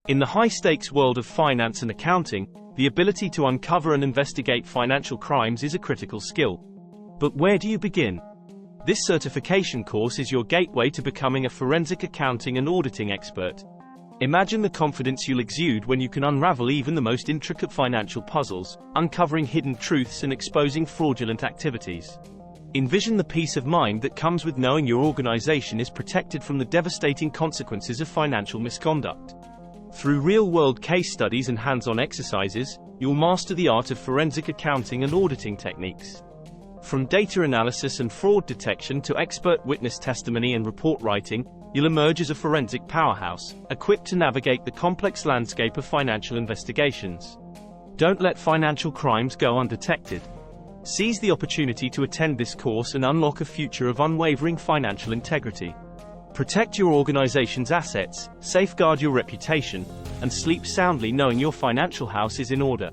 In the high-stakes world of finance and accounting, the ability to uncover and investigate financial crimes is a critical skill. But where do you begin? This certification course is your gateway to becoming a forensic accounting and auditing expert. Imagine the confidence you'll exude when you can unravel even the most intricate financial puzzles, uncovering hidden truths and exposing fraudulent activities. Envision the peace of mind that comes with knowing your organization is protected from the devastating consequences of financial misconduct. Through real-world case studies and hands-on exercises, you'll master the art of forensic accounting and auditing techniques. From data analysis and fraud detection to expert witness testimony and report writing, you'll emerge as a forensic powerhouse, equipped to navigate the complex landscape of financial investigations. Don't let financial crimes go undetected. Seize the opportunity to attend this course and unlock a future of unwavering financial integrity. Protect your organization's assets, safeguard your reputation, and sleep soundly knowing your financial house is in order.